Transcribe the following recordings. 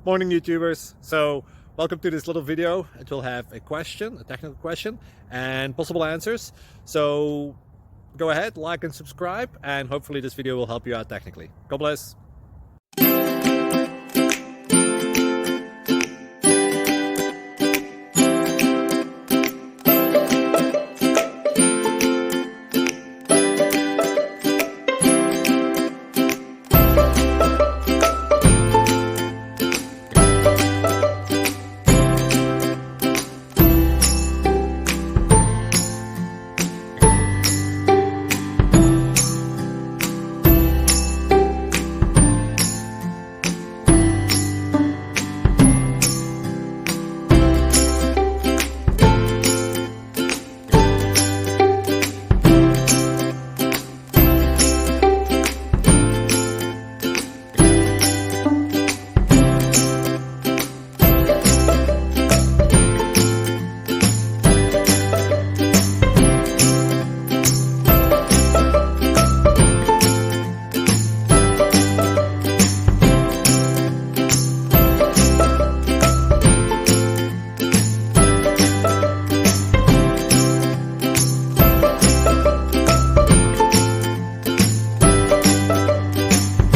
Morning, YouTubers. So welcome to this little video. It will have a question, a technical question, and possible answers. So go ahead, like and subscribe, and hopefully this video will help you out technically. God bless.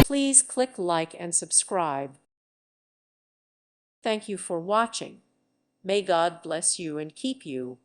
Please click like and subscribe. Thank you for watching. May God bless you and keep you.